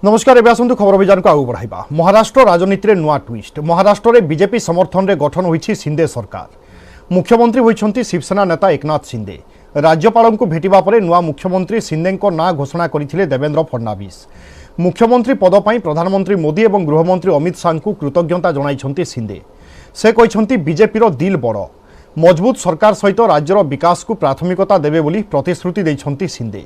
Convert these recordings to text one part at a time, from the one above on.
नमस्कार एवं आसतु खबर अभियान को आगू बढ़ाइबा। महाराष्ट्र राजनीति में नुआ ट्विस्ट। महाराष्ट्र में बीजेपी समर्थन में गठन होइछि शिंदे सरकार। मुख्यमंत्री होइछंती शिवसेना नेता एकनाथ शिंदे। राज्यपाल को भेटिबा परे नुआ मुख्यमंत्री शिंदे ना घोषणा करथिले देवेंद्र फडणवीस। मुख्यमंत्री पद पर प्रधानमंत्री मोदी और गृहमंत्री अमित शाह को कृतज्ञता जणाइछंती शिंदे। से कहछंती बीजेपी दिल बड़, मजबूत सरकार सहित राज्यर विकास को प्राथमिकता देवे बोली प्रतिश्रुति दैछंती शिंदे।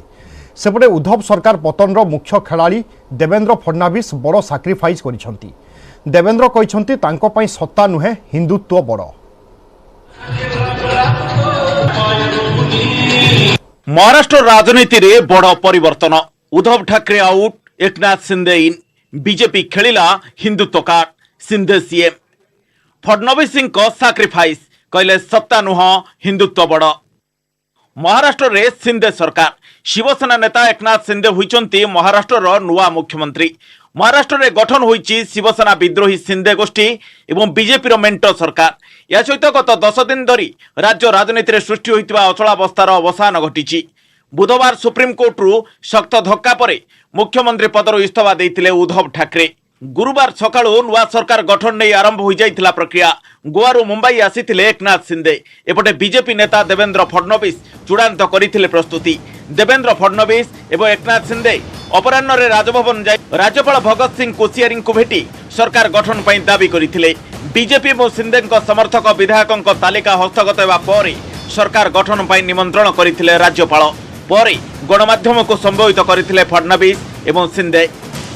सेपटे उद्धव सरकार पतन मुख्य खेलाड़ी देवेंद्र फडणवीस बड़ साक्रिफाइस करिछंती। देवेंद्र कहछंती तांको पई सत्ता नुहे हिंदुत्व बड़। महाराष्ट्र राजनीति रे बड़ परिवर्तन। Uddhav Thackeray out, Eknath Shinde in. BJP खेलिला Hindutva card. Shinde CM. Fadnavis sacrifice कहले सत्ता नुह हिंदुत्व बड़। महाराष्ट्र रे शिंदे सरकार। शिवसेना नेता एकनाथ शिंदे होइचंती महाराष्ट्र नुआ मुख्यमंत्री। महाराष्ट्र रे गठन होइची शिवसेना विद्रोही शिंदे गोष्ठी एवं बीजेपी मेंट सरकार। या सहित गत 10 दिन धरी राज्य राजनीति रे सृष्टि होइतिबा अचलावस्थार अवसान घटिछि। बुधवार सुप्रीमकोर्ट रु शक्त धक्का परे मुख्यमंत्री पदर इस्तीफा देइतिले उद्धव ठाकरे। गुरुवार सकाळु नुआ सरकार गठन नहीं आरंभ हो जाइतिला प्रक्रिया। गोवारू मुंबई आसीथिले एकनाथ शिंदे। एपटे बीजेपी नेता देवेंद्र फडणवीस चूड़ांत करथिले प्रस्तुति। देवेंद्र फडणवीस एवं एकनाथ शिंदे अपराह्न रे राजभवन जाई राज्यपाल भगत सिंह कोश्यारी को भेटी सरकार गठन पई दाबी करथिले। बीजेपी और शिंदे समर्थक विधायकों तालिका हस्तगत हेबा परे सरकार गठन पई निमंत्रण करथिले राज्यपाल। परे गणमाध्यम को संबोधित करथिले फडणवीस एवं शिंदे।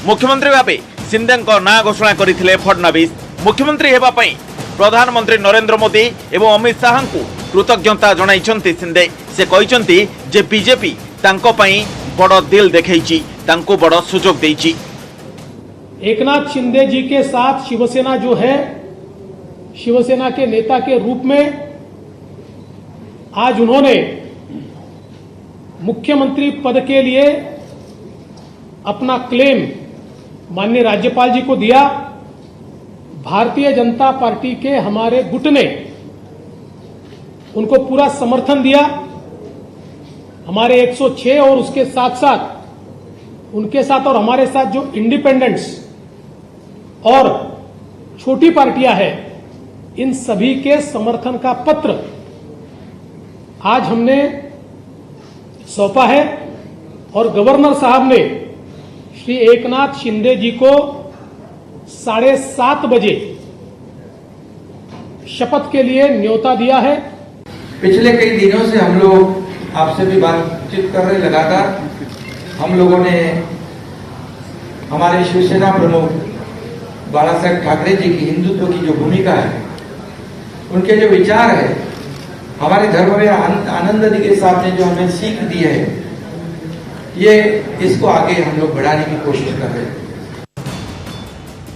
मुख्यमंत्री भाबे शिंदे ना घोषणा करथिले फडणवीस। मुख्यमंत्री हेबा पई प्रधानमंत्री नरेंद्र मोदी एवं अमित शाह को कृतज्ञता जणाइछंती शिंदे। से कहछंती जे बीजेपी तांको पई बड़ दिल देखैछि, तांको बड़ सुजोग देइछि। एकनाथ शिंदे जी के साथ शिवसेना जो है, शिवसेना के नेता के रूप में आज उन्होंने मुख्यमंत्री पद के लिए अपना क्लेम माननीय राज्यपाल जी को दिया। भारतीय जनता पार्टी के हमारे गुट ने उनको पूरा समर्थन दिया। हमारे 106 और उसके साथ साथ उनके साथ और हमारे साथ जो इंडिपेंडेंट्स और छोटी पार्टियां हैं, इन सभी के समर्थन का पत्र आज हमने सौंपा है और गवर्नर साहब ने श्री एकनाथ शिंदे जी को 7:30 बजे शपथ के लिए न्योता दिया है। पिछले कई दिनों से हम लोग आपसे भी बातचीत कर रहे लगातार। हम लोगों ने हमारे शिवसेना प्रमुख बाला साहेब ठाकरे जी की हिंदुत्व की जो भूमिका है, उनके जो विचार है, हमारे धर्म में आनंद के साथ ने जो हमें सीख दी है, ये इसको आगे हम लोग बढ़ाने की कोशिश कर रहे हैं।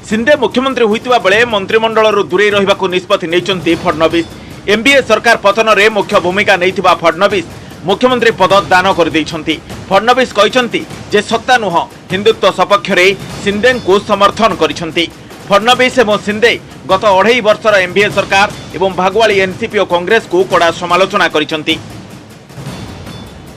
शिंदे मुख्यमंत्री होइतिबा बेले मंत्रिमंडल दूरे रहिबाकू निष्पत्ति नेइचंती फडणवीस। एमबीए सरकार पतन रे मुख्य भूमिका नैथिबा फडणवीस मुख्यमंत्री पद दान कर दैछंती। फडणवीस कहछंती जे सत्ता नुह हिंदुत्व सपक्ष रे शिंदे को समर्थन करिछंती। फडणवीस एवं शिंदे गत 2.5 वर्षर एमबीए सरकार एवं भागवाली एनसीपी और कांग्रेस को कड़ा समालोचना करिछंती।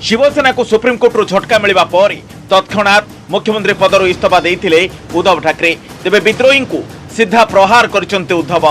शिवसेना को सुप्रीमकोर्ट रु झटका मिलिबा परे तत्क्षणात मुख्यमंत्री पदर इस्तीफा देइथिले उद्धव ठाकरे। तेबे विद्रोही को सीधा प्रहार करिसंते उद्धव।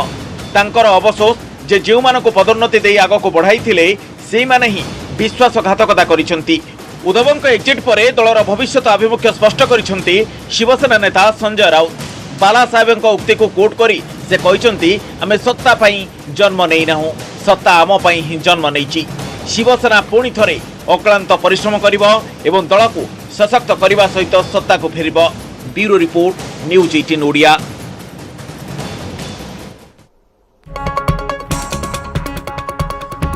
तांकर अवशोष जे जेउ मानको पदोन्नति देई आगो को बढ़ाइथिले सेई माने ही विश्वासघातकता करिसंती। उद्धवଙ୍କ एग्जिट परे दलर भविष्यत आभिमुख्य स्पष्ट करिसंती शिवसेना नेता संजय राउत। बाला साहेबଙ୍କ उक्ति को कोट करी से कहचंती आमे सत्ता पई जन्म नेई नाहु, सत्ता आम पई ही जन्म नेइची। शिवसेना पुणी थरे अक्लांत परिश्रम करिबो एवं दल को सशक्त करने सहित सत्ता को फेर। Bureau report, news 18 Odia.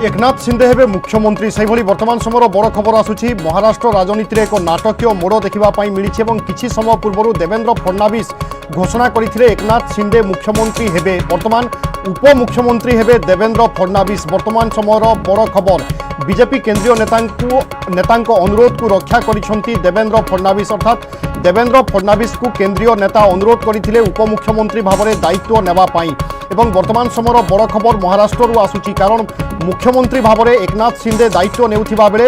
Eknath Shinde हेबे मुख्यमंत्री। से वर्तमान समय बड़ खबर आसुछि। महाराष्ट्र राजनीति रे एक नाटकीय मोड़ देखा मिली। किछि समय पूर्व देवेंद्र फडणवीस घोषणा करथिले एकनाथ शिंदे मुख्यमंत्री हेबे। वर्तमान उपमुख्यमंत्री हेबे देवेंद्र फडणवीस। वर्तमान समय बड़ खबर, बीजेपी केंद्रीय नेतांको अनुरोध को रक्षा करिसंती देवेंद्र फडणवीस। अर्थात देवेंद्र फडणवीस को केंद्रीय नेता अनुरोध करथिले उपमुख्यमंत्री भाव में दायित्व नेबा पाई। एवं वर्तमान समय बड़ खबर महाराष्ट्र आसुछि। कारण मुख्यमंत्री भाव में एकनाथ शिंदे दायित्व नेउथिबा बेले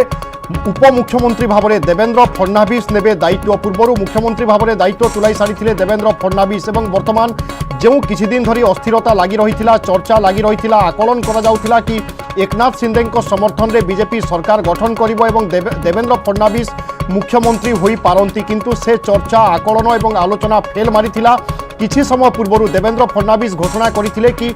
उपमुख्यमंत्री भाव में देवेंद्र फडणवीस नेबे दायित्व। पूर्व मुख्यमंत्री भाव में दायित्व तुलाई सारी देवेंद्र फडणवीस और वर्तमान जो किछि दिन धरी अस्थिरता लगी रही चर्चा लगी रही आकलन करा जाउथिला कि एकनाथ शिंदे समर्थन में बीजेपी सरकार गठन करिबो एवं देवेंद्र फडणवीस मुख्यमंत्री होई पारंती, किंतु से चर्चा आकलन और आलोचना फेल मारिथिला। किछि समय पूर्व देवेंद्र फडणवीस घोषणा करथिले कि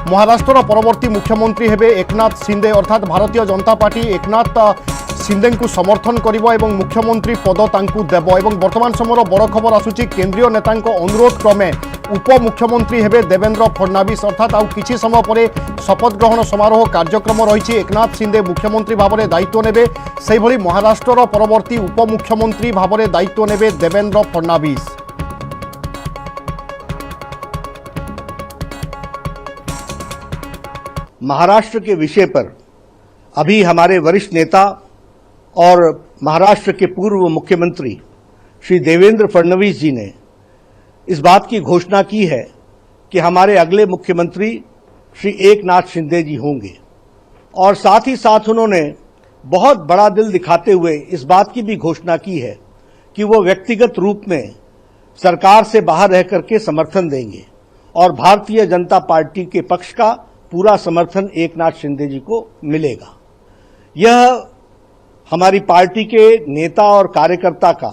महाराष्ट्र परवर्ती मुख्यमंत्री हेबे एकनाथ शिंदे, अर्थात भारतीय जनता पार्टी एकनाथ शिंदे को समर्थन करिबो एवं मुख्यमंत्री पद तांकु देबो। एवं वर्तमान समय बड़ खबर आसुची केंद्रीय नेतांको अनुरोध क्रमे उपमुख्यमंत्री हेबे देवेंद्र फडणवीस, अर्थात आउ किछि समय परे शपथ ग्रहण समारोह कार्यक्रम रही। एकनाथ शिंदे मुख्यमंत्री भाव में दायित्व नेबे, सेहि भली महाराष्ट्र परवर्ती उपमुख्यमंत्री भाव में दायित्व नेबे देवेंद्र फडणवीस। महाराष्ट्र के विषय पर अभी हमारे वरिष्ठ नेता और महाराष्ट्र के पूर्व मुख्यमंत्री श्री देवेंद्र फडणवीस जी ने इस बात की घोषणा की है कि हमारे अगले मुख्यमंत्री श्री एकनाथ शिंदे जी होंगे, और साथ ही साथ उन्होंने बहुत बड़ा दिल दिखाते हुए इस बात की भी घोषणा की है कि वो व्यक्तिगत रूप में सरकार से बाहर रह करके समर्थन देंगे और भारतीय जनता पार्टी के पक्ष का पूरा समर्थन एकनाथ शिंदे जी को मिलेगा। यह हमारी पार्टी के नेता और कार्यकर्ता का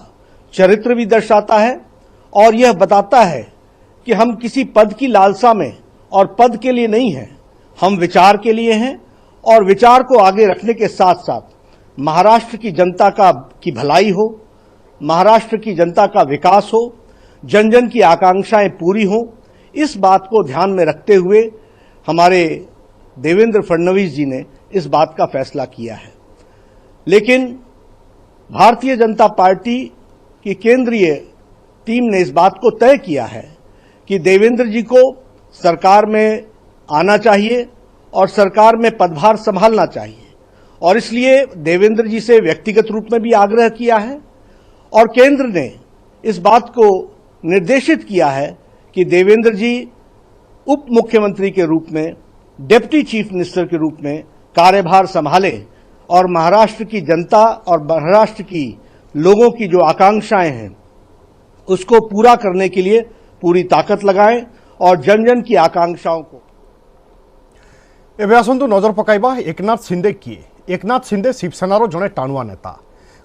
चरित्र भी दर्शाता है और यह बताता है कि हम किसी पद की लालसा में और पद के लिए नहीं हैं, हम विचार के लिए हैं और विचार को आगे रखने के साथ साथ महाराष्ट्र की जनता की भलाई हो, महाराष्ट्र की जनता का विकास हो, जन जन की आकांक्षाएं पूरी हों, इस बात को ध्यान में रखते हुए हमारे देवेंद्र फडणवीस जी ने इस बात का फैसला किया है। लेकिन भारतीय जनता पार्टी की केंद्रीय टीम ने इस बात को तय किया है कि देवेंद्र जी को सरकार में आना चाहिए और सरकार में पदभार संभालना चाहिए, और इसलिए देवेंद्र जी से व्यक्तिगत रूप में भी आग्रह किया है और केंद्र ने इस बात को निर्देशित किया है कि देवेंद्र जी उप मुख्यमंत्री के रूप में, डिप्टी चीफ मिनिस्टर के रूप में कार्यभार संभालें और महाराष्ट्र की जनता और महाराष्ट्र की लोगों की जो आकांक्षाएं हैं उसको पूरा करने के लिए पूरी ताकत लगाएं और जन जन की आकांक्षाओं को। एबे आसंतु नजर पकाइबा एकनाथ शिंदे किए। एकनाथ शिंदे शिवसेनार जड़े टाणुआ नेता,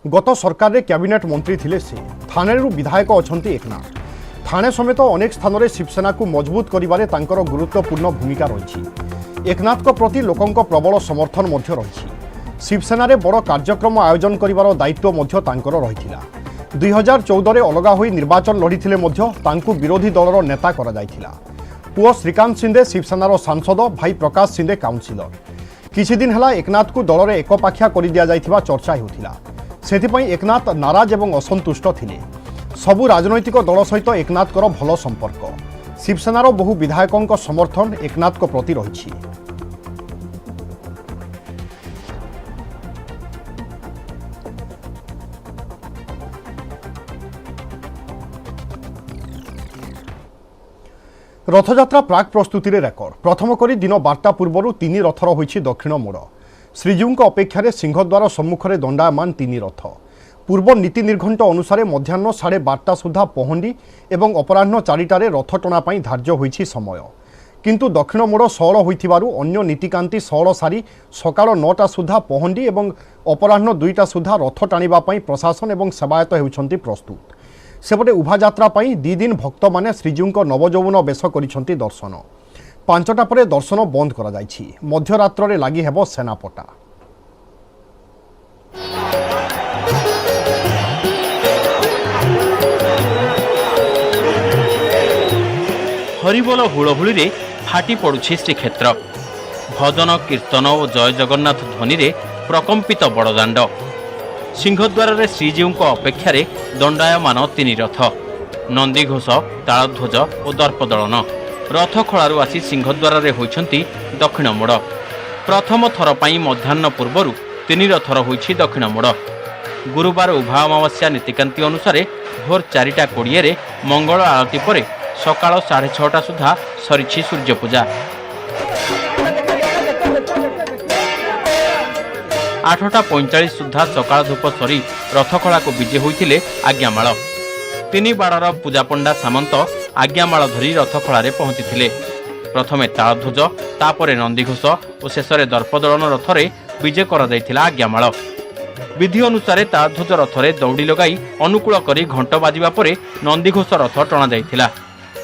गत सरकार रे कैबिनेट मंत्री थिले से। थानेरु विधायक अछंती एकनाथ। थाने समेत अनेक स्थान में शिवसेना को मजबूत करिबारे तांकर गुरुत्वपूर्ण भूमिका रही। एकनाथ को प्रति लोकंक प्रबल समर्थन मध्य रही। शिवसेना रे बड़ कार्यक्रम आयोजन करिबार दायित्व मध्य तांकर रहिथिला। 2014 रे अलगा होई निर्वाचन लड़िथिले मध्य तांकु विरोधी दलर नेता करा जायथिला। पुओ श्रीकांत शिंदे शिवसेनार सांसद, भाई प्रकाश शिंदे काउंसिलर। किछि दिन हला एकनाथ को दल रे एकपाखिया करि दिया जायथिबा चर्चा हेउथिला। सेथिपई एकनाथ नाराज एवं असंतुष्ट थिले। सबु राजनैतिक दल सहित एकनाथ भल संपर्क। शिवसेनार बहु विधायकों समर्थन एकनाथ प्रति रही। रथयात्रा प्राक प्रस्तुति रेकर्ड। प्रथम करी दिन 12टा पूर्व 3 रथर होइछि दक्षिण मोड़। श्रीजीऊ अपेक्षा सिंहद्वार सम्मुखें दंडायमान 3 रथ। पूर्व नीति निर्घंट अनुसार मध्याह्न 12:30 सुधा पहंडी एवं अपराह्न 4टार रथ टणापाई धार्य होइछि समय, किंतु दक्षिण मोड़ सहल होइथिबारु अन्य नीतिकांति सहल सारी सकाळ 9टा सुधा पहंडी एवं अपराह्न 2टा सुधा रथ टाणिबा पई प्रशासन एवं सेवायत हेउछंती प्रस्तुत। सेपटे उभायात्रा 2 दिन भक्त माने श्रीजीऊ नवजौवन बेश करिछंती दर्शन। 5टा परे दर्शन बंद करा जाइछि। मध्यरात्र लागि हेबो सेनापटा। हरिबोल हुड़हुड़ी फाटी पड़ुछि श्रीक्षेत्र। भजन कीर्तन और जय जगन्नाथ ध्वनि रे प्रकंपित बड़दाण्ड। सिंहद्वार रे श्रीजीऊ अपेक्षा दंडायमान 3 रथ, नंदीघोष, तालध्वज और दर्पदलन। रथ खलारू आसी सिंहद्वार रे होइछंती दक्षिण मोड़। प्रथम थर पई मध्याह्न पूर्वरु 3 रथर होइछि दक्षिण मोड़। गुरुवार उभा अमावास्या नीतिकांति अनुसार भोर 4:20 रे मंगल आरती पर सकाळ 6:30 सुधा सरिछि सूर्य पूजा। 8:45 सुधा सकाळ धूप सरी रथखला को विजे होइथिले आज्ञामाळ। तीन बाड़र पूजापंडा सामंत आज्ञामाळ धरी रथखला पहुंची। प्रथमे तालध्वज तापरे नंदीघोष और शेष दर्पदलन रथरे विजे कर आज्ञामाळ। विधि अनुसार तालध्वज रथरे दौड़ी लगाई अनुकूल करी घंट बाजिबा परे नंदीघोष रथ टणा जाइथिला।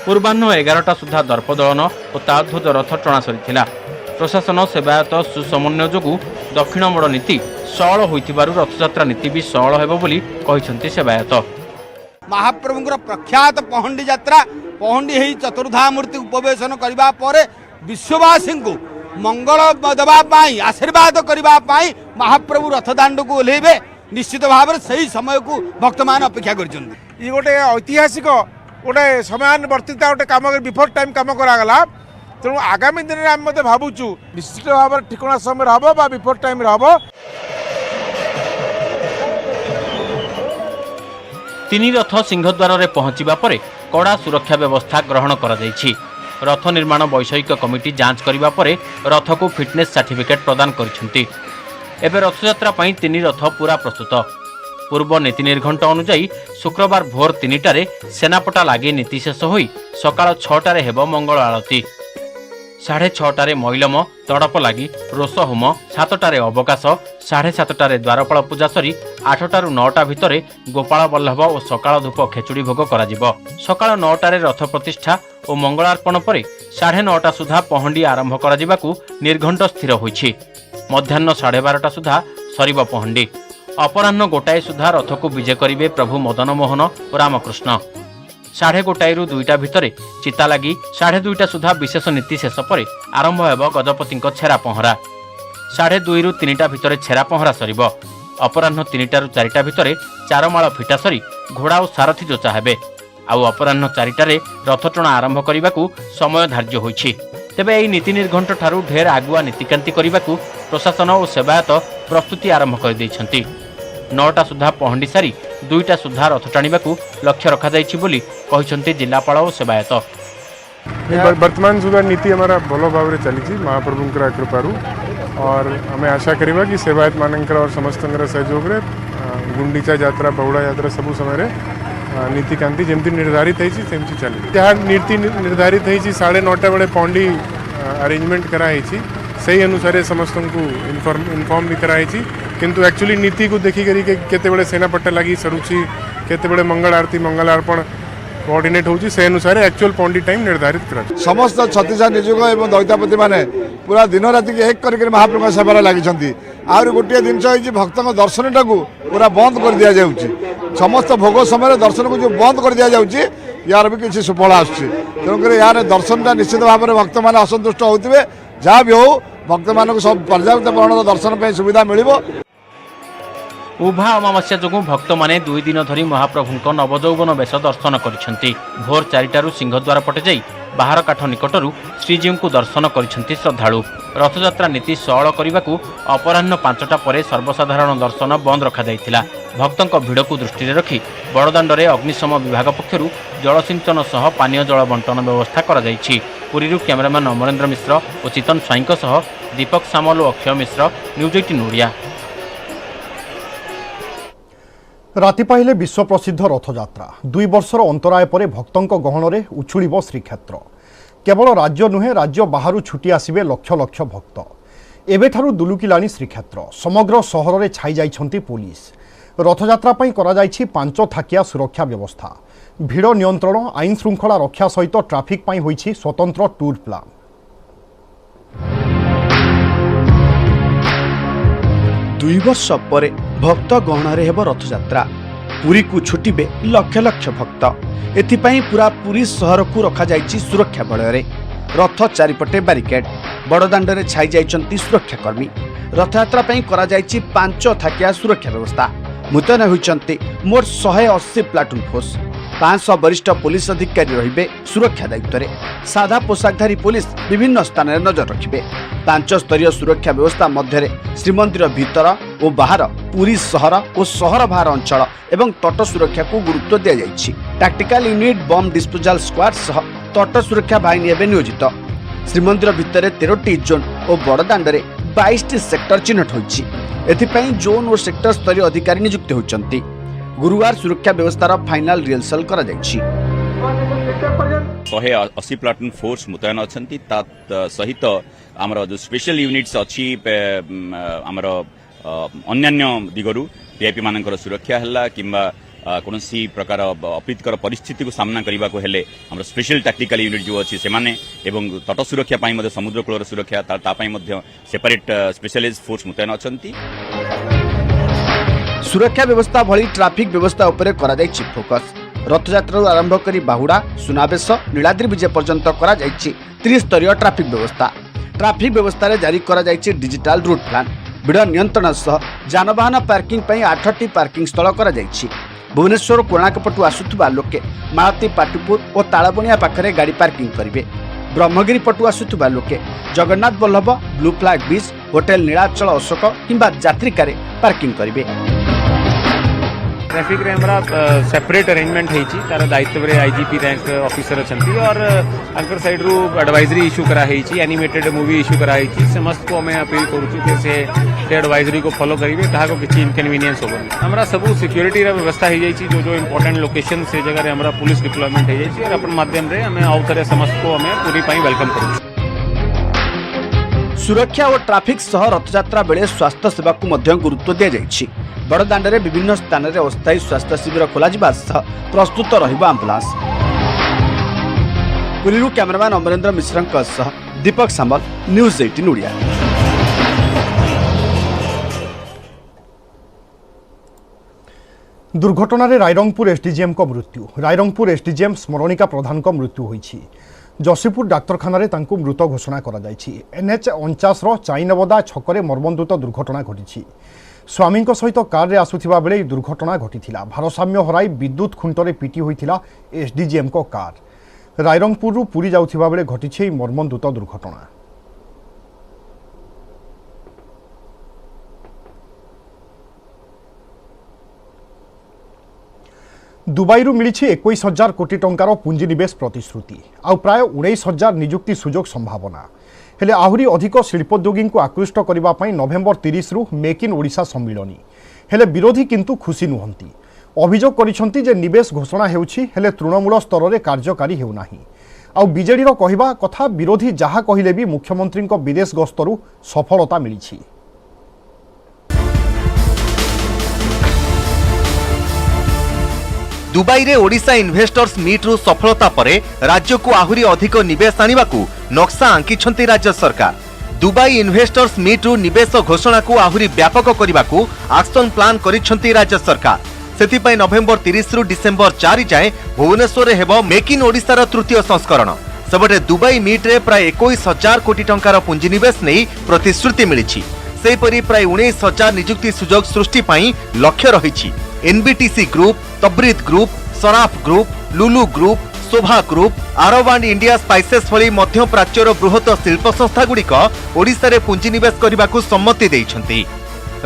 पूर्वाह्न 11टा सुधा दर्पदलन और तालध्वज रथ टणा सरीथिला। प्रशासन सेवायत सुसमन्वय जोगु दक्षिण मोड़ नीति सहल होइथिबारु रथयात्रा नीति भी सहल हेबो बोली कहिसंती सेवायत। महाप्रभुଙ୍କର प्रख्यात पहंडी यात्रा पहंडी ही चतुर्धामूर्ति उपवेशन करबा परे विश्ववासी को मंगल देवा पाई आशीर्वाद करबा पाई महाप्रभु रथदांड को ओल्हेबे। निश्चित भाव सही समय को भक्त मान अपेक्षा करछन्ती। ये गोटे ऐतिहासिक गोटे समयानुवर्तिता गोटे काम बिफोर टाइम काम करागला। तेणु आगामी दिन में आम भावुचु निश्चित भाव ठिकना समय हम बा बिफोर टाइम हम। तीन रथ सिंहद्वार में पहुंचवा पर कड़ा सुरक्षा व्यवस्था ग्रहण कर रथ निर्माण वैषयिक कमिटी जांच करने पर रथ को फिटनेस सर्टिफिकेट प्रदान करिसेंती। एबे रथयात्रा पई तीन रथ पूरा प्रस्तुत। पूर्व नीति निर्घंट अनुजाई शुक्रवार भोर 3टारे सेनापटा लगे नीति शेष होई सकाळ 6टारे हेबो मंगल आरती। 6:30 मैलम तड़प लगी रोष होम 7टारे अवकाश 7:30 द्वारपाल पूजा सरी 8टारू 9टा भितर गोपाल बल्लभ और सकाळ धूप खेचुड़ी भोग करा जिवो। सकाळ 9टारे रथ प्रतिष्ठा और मंगलार्पण पर 9:30 सुधा पहंडी आरंभ करा जिबाकू निर्घंट स्थिर होइछि। मध्याह्न 12:30 सुधा सरीब पहंडी। अपराह्न 1टाए सुधा रथ को विजय करिवे प्रभु मदन मोहन और रामकृष्ण। 1:30 ରୁ 2ଟା भितर चिता लगी 2:30 सुधा विशेष नीति शेष पर आरंभ हेब गजपति छेरा पहरा। 2:30 ରୁ 3ଟା भितर छेरा पहरा सरीब। अपराह्न 3ଟା ରୁ 4ଟା भितर चारमाळ फिटा सरी घोड़ा और सारथी जोचा हेबे। आउ अपराह्न 4टारे रथटଣା आरंभ करने को समय धार्य होइछि। तेबे एही नीति निर्घंट ठारू ढेर आगुआ नीतिकांति करने को प्रशासन और सेवायत प्रस्तुति आरंभ कर दैछन्ति। 9टा सुधा पहंडी सारी 2टा सुधा रथ टाणिबा को लक्ष्य रखा जाइछि बोली कहिसंती जिलापाल और सेवायत। वर्तमान सुधा नीति हमारा भल भाव चली महाप्रभुंकर कृपारू और आम आशा करवा कि सेवायत मानकर और समस्त सहयोग रे गुंडीचा यात्रा बहुड़ा यात्रा सबू समय नीतिकांति जमती निर्धारित है चली। जहाँ नीति निर्धारित है 9:30 बेले पहंडी अरेंजमेंट कराई सही अनुसार समस्त को इनफॉर्म भी कराई किंतु एक्चुअली नीति को देखिक केते सेनापट्टा लगी सरुची केते मंगल आरती मंगलार्पण कोऑर्डिनेट होची से अनुसार एक्चुअल पहंडी टाइम निर्धारित करा। समस्त 36 निजुग एवं दैतापति माने पूरा दिन राति एक करके महाप्रभु सेवार लगी। आहुरी गोटे जिनस भक्त दर्शन टाक पूरा बंद कर दि जाउची। समस्त भोग समय दर्शन को जो बंद कर दि जाउची यार भी किसी सुफल आसुची। तेणुक यार दर्शन निश्चित भाव में भक्त मैंने असंतुष्ट होते जहाँ भी हो भक्त मान सब पर्याप्त परिमाण दर्शन पर सुविधा मिलिबो। उभा अमावास्या जोगु भक्त माने 2 दिन धरी महाप्रभुंक नवजौवन वेश दर्शन करिसेंती। भोर 4टारू सिंहद्वार पटे जाई बाहर काठ निकटरू श्रीजीव को दर्शन करिसेंती श्रद्धालु। रथयात्रा नीति सहल करने अपराह्न 5टा पर सर्वसाधारण दर्शन बंद रखा जाइथिला। भक्तों भिड़ को दृष्टि रखी बड़दाण्डे अग्निशम विभाग पक्षरु जलसिंचन सह पानीय जल बंटन व्यवस्था करा जाइछि। पुरीरू कैमरामैन अमरेन्द्र मिश्र और चितन स्वाईंक सह दीपक सामल और अक्षय मिश्र न्यूज 18 ओडिया। राति पाइले विश्व प्रसिद्ध रथयात्रा 2 वर्षर अंतराय पर भक्तों गहन में उछुड़ श्रीक्षेत्र। केवल राज्य नुहे राज्य बाहर छुटी आसवे लक्ष लक्ष भक्त। एबेठारु दुलुकिलानी श्रीक्षेत्र। समग्र सहर में छाई जाइछन्ति पुलिस। रथयात्रा पई करा जाइछि 5 थाकिया सुरक्षा व्यवस्था। भिड़ नियंत्रण आईन श्रृंखला रक्षा सहित ट्राफिक पई होइछि स्वतंत्र टूर प्लान। दुई वर्ष पर भक्त गहन हेब रथयात्रा। पुरी को छुटिबे लक्ष लक्ष भक्त। एथिपाई पूरा पुरी सहर को रखा जाइछि सुरक्षा बलय। रथ चारिपटे बारिकेड बड़दाण्डे छाई जाइछन्ति सुरक्षाकर्मी। रथयात्रा पई करा जाइछि 5 थाकिया सुरक्षा व्यवस्था। मुतयन होइछन्ति मोट 180 प्लाटून फोर्स। 500 वरिष्ठ पुलिस अधिकारी रहिबे सुरक्षा दायित्व रे। साधा पोशाकधारी पुलिस विभिन्न स्थान में नजर रखिबे। 5 स्तरीय सुरक्षा व्यवस्था मध्य श्रीमंदिर भीतर और बाहर पुरी सहर और सहर बाहर अंचल एवं तट सुरक्षा को गुरुत्व दिया जाइछि। Tactical unit bomb disposal squad सह तट सुरक्षा बाहिनी एवं नियोजित। श्रीमंदिर भितर 13टी जोन और बड़दाण्डे 22टी सेक्टर चिन्हट होइछि। एथिपाई जोन और सेक्टर स्तरीय अधिकारी नियुक्त होइछन्ति। गुरुवार सुरक्षा व्यवस्थार फाइनल रिहर्सल करा जायछि। 180 प्लाटून फोर्स मुतयन अच्छी सहित आमर जो स्पेशल यूनिट्स अच्छी आमर अन्यान्य दिगरु वीआईपी मानकर सुरक्षा है कि कौन प्रकार अप्रीतिकर परिस्थिति को सामना करने को हेले आमर स्पेशल टैक्टिकल यूनिट जो अच्छी से एवं तट सुरक्षा समुद्र कूल सुरक्षा सेपरेट स्पेशलाइज्ड फोर्स मुतयन अच्छी। सुरक्षा व्यवस्था भली ट्रैफिक व्यवस्था उपरे करा जायछि फोकस। रथयात्रा आरंभ करी बाहुड़ा सुनावेश नीलाद्री विजय पर्यंत करा जायछि त्रिस्तरीय ट्रैफिक व्यवस्था। ट्रैफिक व्यवस्था रे जारी करा जायछि डिजिटल रूट प्लान। भिड़ नियंत्रण सह जानवाहन पार्किंग पई 8टी पार्किंग स्थल करा जायछि। भुवनेश्वर कोणार्क पटु आसुथुबा लोके मालती पाटुपुर और तालबणिया पाखरे गाड़ी पार्किंग करिवे। ब्रह्मगिरी पटु आसुथुबा लोके Jagannath Vallabh blue flag beach hotel Nilachal Ashok किंबा यात्रिकारे पार्किंग करिवे। ट्रैफिक रे हमरा सेपरेट अरेंजमेंट हेची तार दायित्व रे आईजीपी रैंक ऑफिसर अछंती और अंकर साइड रू एडवाइजरी इश्यू करा हेची एनिमेटेड मूवी इश्यू करा हेची समस्त को हमें अपील करूची कि से एडवाइजरी को फॉलो करिवे कहा को किछि इनकन्वीनियंस होबनी। हमरा सब सिक्योरिटी रे व्यवस्था हे जायछि जो इंपोर्टेंट लोकेशन से जगह रे हमरा पुलिस डिप्लॉयमेंट हे जायछि और अपन माध्यम रे हमें आउथरे समस्त को हमें पूरी पाई वेलकम करूची। सुरक्षा और ट्रैफिक सह रथयात्रा बेले स्वास्थ्य सेवा को मध्य गुरुत्व दिया जायछि। बड़दाण्डे विभिन्न स्थान में अस्थायी स्वास्थ्य शिविर खोल प्रस्तुत रहिबा एम्बुलेंस। पुरीरू कैमरामैन अमरेंद्र मिश्र सह दीपक सामल, न्यूज 18 ओडिया। दुर्घटना रायरंगपुर एसडीजेएम को मृत्यु। रायरंगपुर एसडीजेएम स्मरणिका प्रधान को मृत्यु होईछि। जसीपुर डाक्तरखाना रे तांकु मृत घोषणा करा जायछि। एनएच 49 रो चाइनबदा छकरे मर्मन्तुत दुर्घटना घटिछि। स्वामी सहित कार रे आसुथिबा बेले दुर्घटना घटिथिला। भारसाम्य हराई विद्युत खुंटरे पिटी होइथिला एसडीजेएम को कार। रायरंगपुर रु पुरी जाउथिबा बेले घटिछि मर्मन्तुत दुर्घटना। दुबई मिली 21,000 कोटी टंकार पुंजीनिवेश प्रतिश्रुति आउ प्राय 19,000 नियुक्ति सुजोग संभावना। हेले आहुरी अधिक शिल्पोद्योगी को आकृष्ट करने नवेम्बर 30 रु मेक इन ओडिशा सम्मिलनी। हेले विरोधी किंतु खुशी नुहंती। अभियोग करिसंती जे निवेश घोषणा हेउछि हेले तृणमूल स्तर रे कार्यकारी हेउनाही। आउ बीजेडी रो कहिबा कथा विरोधी जहा कहिले भी मुख्यमंत्री को विदेश गस्तरु सफलता मिलिछि। दुबई रे ओडिशा इन्वेस्टर्स मीट रु सफलता परे राज्य को आहुरी अधिक निवेश आनिबाकू नक्शा आंकिछंती राज्य सरकार। दुबई इन्वेस्टर्स मीट रु निवेश घोषणा को आहुरी व्यापक करबाकू एक्शन प्लान करिछंती राज्य सरकार। सेतिपई नवेम्बर 30 रु डिसेंबर 4 जाए भुवनेश्वर रे हेबो मेक इन ओडिशा रो तृतीय संस्करण। सबटे दुबई मीट रे प्राय 21,000 कोटी टंकार पुंजीनिवेश नै प्रतिश्रुति मिलिछि। सेहिपरि प्राय 19,000 नियुक्ति सुजोग सृष्टि पई लक्ष्य रहिछि। NBTC group, Tabreed group, Saraf group, Lulu group, Sobha group, Arab and India spices भली मध्य प्राच्यर बृहत शिल्प संस्था गुड़िक ओडिशा रे पुंजीनिवेश करबाकू सम्मति दैछंती।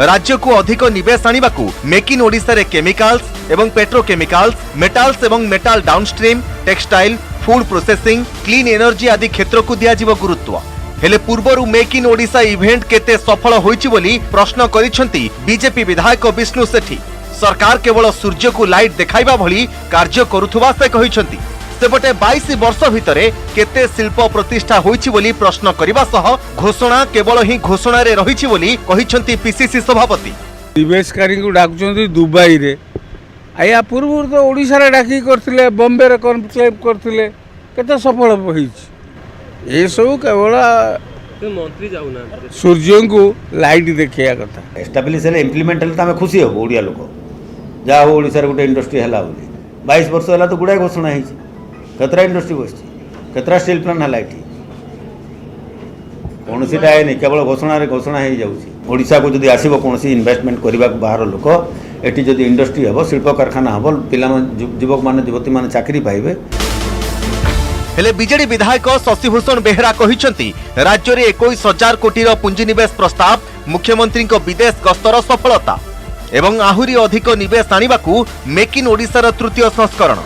राज्य को अधिक निवेश आनिबाकू मेक इन ओडिशा रे केमिकल्स एवं पेट्रोकेमिकल्स, मेटाल्स एवं metal downstream, textile, food processing, clean energy आदि क्षेत्र को दियाजिबो गुरुत्व। हेले पूर्वरु मेक इन ओडिशा इवेंट केते सफल होईछि बोली प्रश्न करिसंती बीजेपी विधायक विष्णु सेठी। सरकार केवल सूर्य को लाइट देखाइबा भली कार्य करुथुबा से कहिसंती। सेपटे 22 वर्ष भितरे केते शिल्प प्रतिष्ठा होईछि बोली प्रश्न करिबा सह घोषणा केवल ही घोषणा रे रहिछि बोली कहिसंती पीसीसी सभापति। निवेशकारी को डाकुचंती दुबई रे आया पूर्व तो ओडिशा रे डाकी करथिले, बॉम्बे रे कॉन्क्लेव करथिले, केते सफल होईछि। ए सब केवल मंत्री जाउना सूर्य को लाइट देखिया कथा एस्टाब्लिश हेले इम्प्लीमेंट हेले आम खुशी हबो। ओडिया लोक जहाँ हो ओडिशा रे गोटे इंडस्ट्री हैला बोली 22 वर्ष हैला तो गुड़ाए घोषणा होईछि। केतरा इंडस्ट्री बसछि, केतरा स्टील प्लांट हैला एठी कोनसी टाए नै केवल घोषणा रे घोषणा हे जाउछि। ओडिशा को जदि आसीबो कोनसी इन्वेस्टमेंट करबा बाहर लोक एठी जदि इंडस्ट्री हबो, शिल्प कारखाना हबो, पिला युवक माने युवती माने चाकरी पाइबे। हेले बीजेडी विधायक शशिभूषण बेहेरा कहिसंती राज्य रे 21,000 कोटी रो पुंजीनिवेश प्रस्ताव मुख्यमंत्री को विदेश गस्तर सफलता एवं आहुरी अधिक निवेश आनिबाकू मेक इन ओडिशा रो तृतीय संस्करण।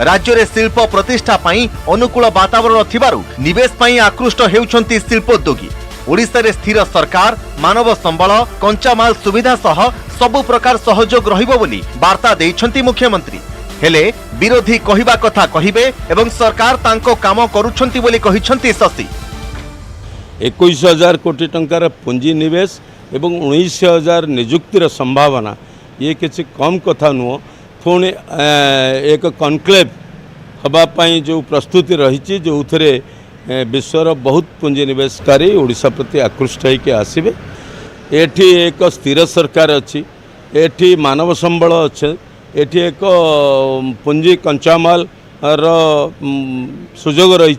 राज्य रे शिल्प प्रतिष्ठा पई अनुकूल वातावरण थिबारु निवेश पई आकृष्ट हेउछंती शिल्पोद्योगी। ओडिशा स्थिर सरकार मानव संबल कंचामाल सुविधा सह सबु प्रकार सहयोग रहिबो बोली वार्ता दैछंती मुख्यमंत्री। हेले विरोधी कहिबा कथा कहिबे एवं सरकार तांको काम करूछंती बोली कहिछंती शशि। 21,000 कोटी टंकार पुंजी निवेश एवं 19,000 निजुक्तिर संभावना ये किसी कम कथा नुह। पुणी एक कनक्लेव हवापाई जो प्रस्तुति रही जो थे विश्वर बहुत पुंजीनिवेशकारी ओडिशा प्रति आकृष्ट होकर आसवे। एठी एक स्थिर सरकार अच्छी, एठी मानव संबल अच्छे, एठी एक पुंजी कंचामाल सुजोग रही।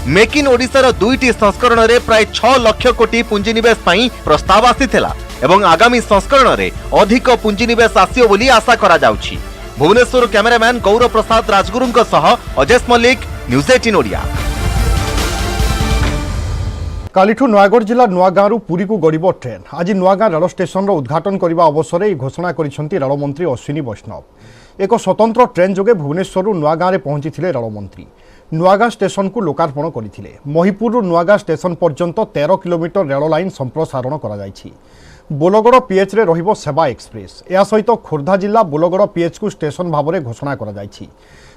मेक इन ओडिशार 2टी संस्करण रे प्राय 6 लाख कोटी पुंजीनिवेश पई प्रस्ताव आसीथिला एवं आगामी संस्करण रे अधिक पुंजीनिवेश आसियो बोली आशा करा जाउछि। भुवनेश्वर कैमरामैन गौरव प्रसाद राजगुरुंक सह अजेश मल्लिक, न्यूज 18 ओडिया। कालीठू नयागढ़ जिला नुआगाँव पुरी को गड़ब ट्रेन आज नुआगाँ रेल स्टेशन उद्घाटन करने अवसर में घोषणा करिसेंती रेलमंत्री अश्विनी वैष्णव। एक स्वतंत्र ट्रेन जोगे भुवनेश्वर नुआगाँव पहुंची रेलमंत्री नुआगाँ स्टेशन को लोकार्पण करथिले। महिपुर नुआगाँ स्टेशन पर्यंत 13 किलोमीटर रेल लाइन संप्रसारण करा जायछि। बोलगड़ पीएच रे रहिबो सेवा एक्सप्रेस। या सहित खोर्धा जिला बोलगड़ पीएच को स्टेशन भाव में घोषणा करा जायछि।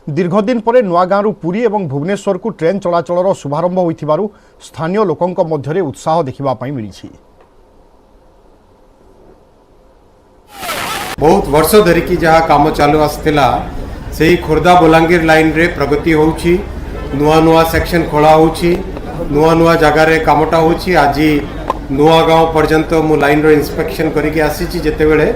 दीर्घदिन पर नुआगाँव पुरी एवं भुवनेश्वर को ट्रेन चलाचलर शुभारंभ होइथिबारु स्थानीय लोकंक मध्यरे उत्साह देखिबा पई मिलिछि। बहुत वर्ष धरिकी जहाँ काम चालू आसला से खोर्धा बलांगीर लाइन रे प्रगति होउछि। नुआ नुआ सेक्शन खोला होउछि, नुआ नुआ जगार कामटा होउछि। आज नुआगाँव पर्यंत मु लाइन रो इंस्पेक्शन करके आसी जेते बेले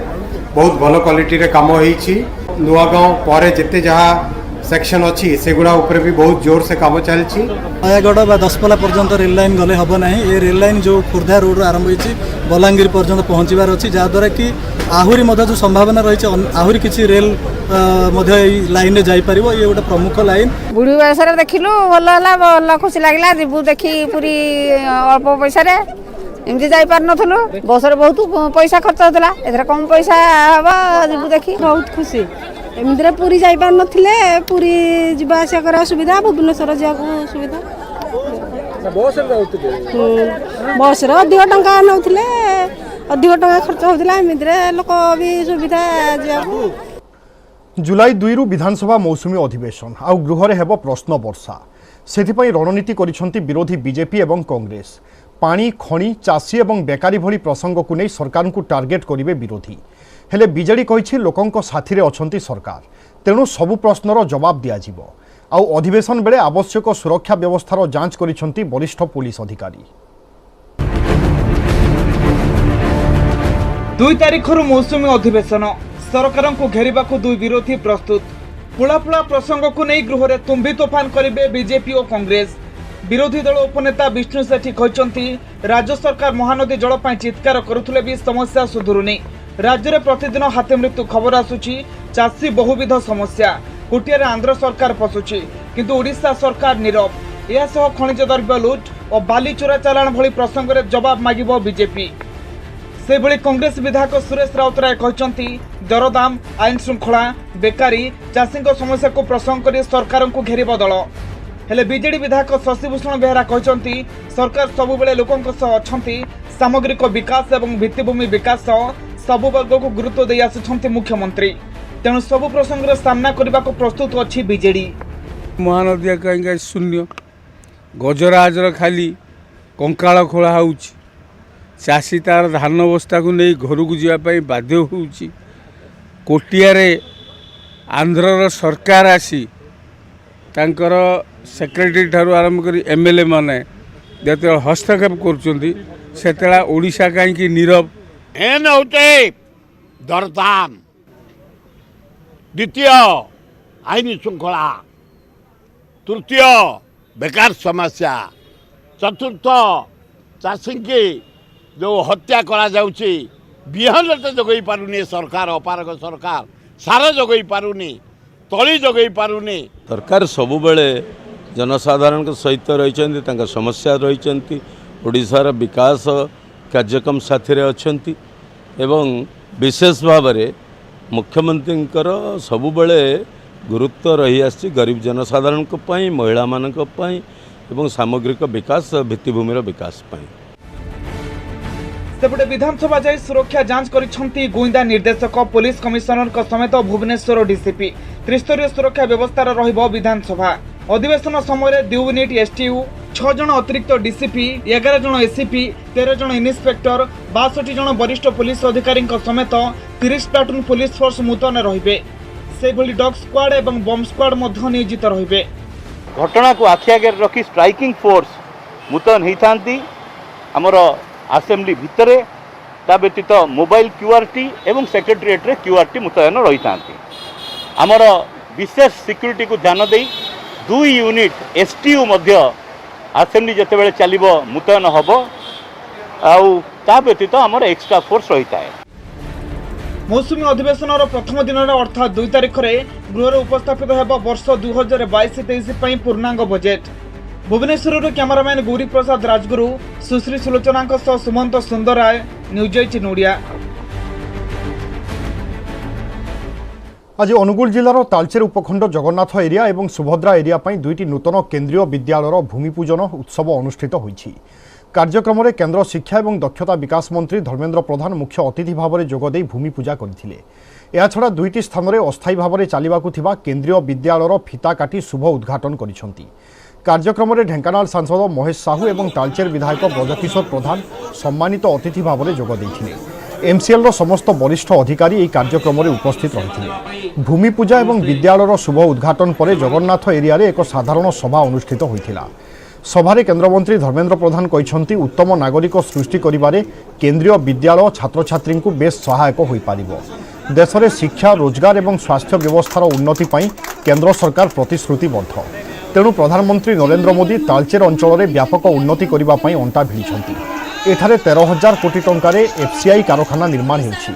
बहुत भल क्वालिटी रे काम होइछि। नुआगाँव पर जेते जहाँ सेक्शन अच्छी से गुड़ा ऊपर भी बहुत जोर से काम चलती। नयागढ़ बा दसपल्ला पर्यंत रेल लाइन गले हम ना। ये रेल लाइन जो खोर्धा रोड आरंभ होती बलांगीर पर्यंत पहुँचार अच्छी जहाद्वारा कि आहरी जो संभावना रही आहरी किसी रेल लाइन में जापर। ये गोटे प्रमुख लाइन बुढ़ी बयस देखिलु भल खुशी लगे जीवु देखी पूरी अल्प पैसा एमती जापार नुलु। बस बहुत पैसा खर्च होता एथर कम पैसा हम जीवु देखी बहुत खुशी। एमती पूरी जापार नथिले पूरी जीवा आसा कर सुविधा भुवनेश्वर जावाक सुविधा। बस अधिक टंका नौथिले अधिक टंका खर्च होता एमती लोक भी सुविधा जावाक। जुलाई 2 रु विधानसभा मौसुमी अधिवेशन आउ गृह हेब प्रश्न वर्षा। सेथिपई रणनीति करिसेंती विरोधी बीजेपी एवं कांग्रेस। पानी खणी चाषी एवं बेकारी भली प्रसंग को नहीं सरकार को टार्गेट करिवे विरोधी। हेले बीजेडी कहिछि लोकंक साथी रे अछंती सरकार, तेणु सबु प्रश्नर जवाब दिया जिवो। आउ अधिवेशन बेले आवश्यक सुरक्षा व्यवस्थार जांच करिसेंती वरिष्ठ पुलिस अधिकारी। 2 तारिखर मौसुमी अधिवेशन सरकार को घेरिबा को दुई विरोधी प्रस्तुत। पुलापुला प्रसंग को नहीं गृह में तुम्बी तोफान करेंगे बीजेपी और कांग्रेस। विरोधी दल उपनेता विष्णु सेठी कहते राज्य सरकार महानदी जल पर चित्कार करुले भी समस्या सुधुरुनी। राज्य में प्रतिदिन हाथी मृत्यु खबर आसुची। चाषी बहुविध समस्या कुटिया आंध्र सरकार पशुची किंतु ओडिशा सरकार नीरव। यह खनिज द्रव्य लुट और बाली चोरा चालाण भली प्रसंग में जवाब मागिबो बीजेपी। से भली कांग्रेस विधायक सुरेश राउतराय कहते दरदाम आईन श्रृंखला बेकारी चाषी समस्या को प्रसंग कर सरकार को घेरिब दल। हेले बीजेडी विधायक शशिभूषण बेहरा कहते सरकार सबुबले लोकंक सह अछंती। सामग्रिक विकास एवं भित्तिभूमि विकास सबु वर्ग को गुरुत्व दे आसुछंती मुख्यमंत्री। तेणु सबु प्रसंग सामना करने को प्रस्तुत अच्छी बीजेडी। महानदी कहीं शून्य गजराजर खाली कंकाल खोला हो। चाषी तार धान बस्ता को नहीं घर को जावाई बाध्य हो। कोटियारे आंध्रर सरकार आसी तांकर सेक्रेटरी ठारू आरंभ कर एमएलए माने जो हस्तक्षेप कर ओडिशा कहीं नीरव। एन होते दरदाम, द्वितीय आईन श्रृंखला, तृतीय बेकार समस्या, चतुर्थ चाषी की जो हत्या करा जाउची बिहन तो जगई पारुनी सरकार। अपारग सरकार सार जगई पारुनी, तली जगई पारुनी। सरकार सबुबले जनसाधारण के सहित रही समस्या रही ओडिशार विकास कार्यक्रम साथी रे अछंती एवं विशेष भाव में मुख्यमंत्रींकर सबुबले गुरुत्व रही आसी गरीब जनसाधारण को पाई, महिला मानक पाई एवं सामग्रिक विकास भित्तिभूमिर विकास पाई। सेपटे विधानसभा जाई सुरक्षा जांच करिसेंती गोइंदा निर्देशक पुलिस कमिशनर समेत भुवनेश्वर डीसीपी। त्रिस्तरीय सुरक्षा व्यवस्था रहिबो विधानसभा। अधिवेशन समय 2 यूनिट एसटीयू, 6 जन अतिरिक्त डीसीपी, 11 जन एसीपी, 13 जन इन्स्पेक्टर, 62 जन वरिष्ठ पुलिस अधिकारी समेत 30 प्लाटून पुलिस फोर्स मुतयन रहिबे। से भली डॉग स्क्वाड एवं बम स्क्वाड मध्य नियोजित रहिबे। घटना को आखि आगे रखी स्ट्राइकिंग फोर्स मुतयन होती आमर आसेम्बली भितर ता व्यतीत मोबाइल क्यूआरटी एवं सेक्रेटेरिएट रे क्यूआरटी मुतयन रही था। आमर विशेष सिक्यूरीटी को ध्यान दे 2 यूनिट एसटीयू मध्य आसेम्बली जितेबाला चलो मुतयन हम आ व्यतीत आमर एक्स्ट्रा फोर्स रही है। मौसुमी अधिवेशन प्रथम दिन अर्थात 2 तारिख में गृह उपस्थापित होगा वर्ष 2022-23 पूर्णांग बजेट। भुवनेश्वर कैमरामैन गौरी प्रसाद राजगुरु, सुश्री सुलोचना सुमंत सुंदर राय, न्यूज 18 ओडिया। आज अनुगुल जिलार तालचेर उपखंड जगन्नाथ एरिया और सुभद्रा एरिया पर 2टी नूतन केन्द्रीय विद्यालयर भूमिपूजन उत्सव अनुष्ठित होईछि। कार्यक्रम में केन्द्र शिक्षा और दक्षता विकास मंत्री धर्मेन्द्र प्रधान मुख्य अतिथि भाव में जोगदे भूमिपूजा करथिले। एछड़ा 2टी स्थान में अस्थायी भाव में चलिबाकु थिबा केन्द्रीय विद्यालयर फिता काटी शुभ उद्घाटन करिसेंती। कार्यक्रम में ढेंकानाल सांसद महेश साहू और तालचेर विधायक ब्रजकिशोर प्रधान सम्मानित अतिथि भाव में जोग देइथिले। एमसीएल समस्त वरिष्ठ अधिकारी यह कार्यक्रम में उपस्थित रहिथिले। भूमिपूजा और विद्यालयर शुभ उद्घाटन पर जगन्नाथ एरिया रे एक साधारण सभा अनुष्ठित होइथिला। सभारे केन्द्रमंत्री धर्मेन्द्र प्रधान कहते उत्तम नागरिक सृष्टि करिबारे केन्द्रीय विद्यालय छात्र छात्री को बेस सहायक होई पारिबो। देश में शिक्षा, रोजगार और स्वास्थ्य व्यवस्थार उन्नति पाई केन्द्र सरकार प्रतिश्रुतिबद्ध। तेणु प्रधानमंत्री नरेंद्र मोदी तालचेर अंचल में व्यापक उन्नति करने पर अंटा भिड़िछंती। एठारे 13,000 कोटी टंकार एफसीआई कारखाना निर्माण होछि।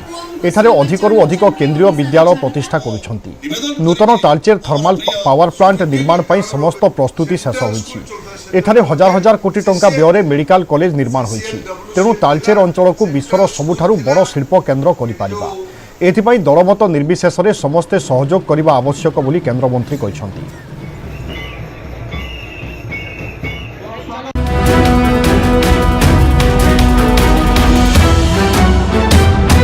एठारे अधिकरू अधिक केन्द्रीय विद्यालय प्रतिष्ठा करुछंती। नूतन तालचेर थर्माल पावर प्लांट निर्माण पर समस्त प्रस्तुति शेष होइछि। एठारे हजार हजार कोटी टंका व्यय मेडिकल कॉलेज निर्माण होइछि। तेणु तालचेर अंचल को विश्वर सबुठारु बड़ शिल्प केन्द्र करिपारिबा। एथिपाई दलमत निर्विशेष समस्ते सहयोग करने आवश्यक बोली केन्द्रमंत्री कहते।